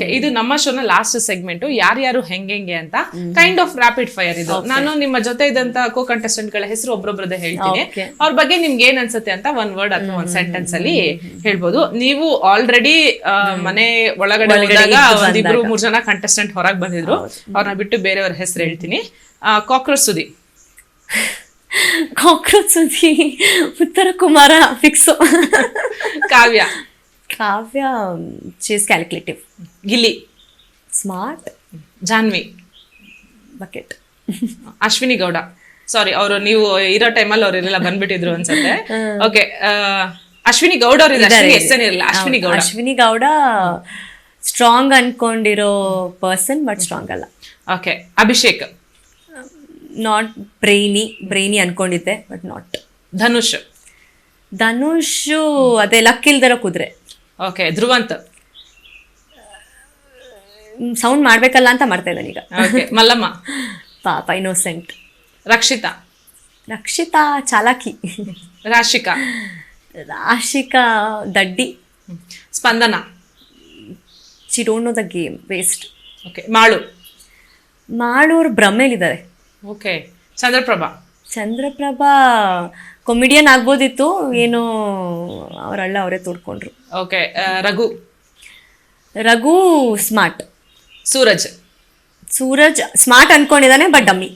ಇದು ನಮ್ಮ ಶೋನ last segment ಯಾರ್ಯಾರು ಹೆಂಗೆ ಅಂತ ಕೈಂಡ್ ಆಫ್ ರಾಪಿಡ್ ಫೈರ್ ಇದು. ನಾನು ನಿಮ್ಮ ಜೊತೆ ಇದ್ದಂತ ಕೋ ಕಂಟೆಸ್ಟೆಂಟ್ ಗಳ ಹೆಸರು ಒಬ್ಬೊಬ್ರದ್ದೇ ಹೇಳ್ತೀನಿ. ಅವ್ರ ಬಗ್ಗೆ ನಿಮ್ಗೆ ಏನ್ ಅನ್ಸುತ್ತೆ ಅಂತ ಒಂದ್ ವರ್ಡ್ ಅಥವಾ ಒಂದ್ ಸೆಂಟೆನ್ಸ್ ಅಲ್ಲಿ ಹೇಳ್ಬೋದು. ನೀವು ಆಲ್ರೆಡಿ ಮನೆ ಒಳಗಡೆ ಹೋದಾಗ ಒಂದಿಬ್ರು 3 ಜನ ಕಂಟೆಸ್ಟೆಂಟ್ ಹೊರಗೆ ಬಂದಿದ್ರು. ಅವ್ರನ್ನ ಬಿಟ್ಟು ಬೇರೆಯವ್ರ ಹೆಸರು ಹೇಳ್ತೀನಿ. Cockroach Sudhi. Cockroach Sudhi. Uttara Kumara fix. Kavya. Kavya she's calculative. Gilli. Smart. Janvi. Bucket. Ashwini Gowda. Sorry, ಅವರು ನೀವು ಇರೋ ಟೈಮಲ್ಲಿ ಅವ್ರೆಲ್ಲ ಬಂದ್ಬಿಟ್ಟಿದ್ರು ಅನ್ಸುತ್ತೆ. ಓಕೆ, ಅಶ್ವಿನಿ ಗೌಡ ಅವ್ರು ಹೆಸರಿರಲ್ಲ. ಅಶ್ವಿನಿ ಗೌಡ. ಅಶ್ವಿನಿ ಗೌಡ ಸ್ಟ್ರಾಂಗ್ ಅನ್ಕೊಂಡಿರೋ ಪರ್ಸನ್ ಬಟ್ ಸ್ಟ್ರಾಂಗ್ ಅಲ್ಲ. ಓಕೆ, ಅಭಿಷೇಕ್. ನಾಟ್ ಬ್ರೈನಿ ಅನ್ಕೊಂಡಿದ್ದೆ ಬಟ್ ನಾಟ್. ಧನುಷ್. ಧನುಷ್ ಅದೇ ಲಕ್ ಇಲ್ದಿರೋ ಕುದುರೆ. ಓಕೆ, ಧ್ರುವಂತ್. ಸೌಂಡ್ ಮಾಡ್ಬೇಕಲ್ಲ ಅಂತ ಮಾಡ್ತಾ ಇದ್ದಾನೆ ಈಗ. ಓಕೆ, ಮಲ್ಲಮ್ಮ. ಪಾಪ ಇನ್ನೋಸೆಂಟ್. ರಕ್ಷಿತಾ ಚಾಲಾಕಿ. ರಾಶಿಕಾ ದಡ್ಡಿ. Spandana. She don't know the game, waste. Okay, ಮಾಳೂರು ಭ್ರಮೇಲಿದ್ದಾರೆ. ಓಕೆ, ಚಂದ್ರಪ್ರಭಾ ಕಾಮಿಡಿಯನ್ ಆಗ್ಬೋದಿತ್ತು, ಏನೋ ಅವರಲ್ಲ ಅವರೇ ತೋಡ್ಕೊಂಡ್ರು. Okay, Raghu smart. Suraj smart ಅನ್ಕೊಂಡಿದ್ದಾನೆ ಬಟ್ ಡಮ್ಮಿ.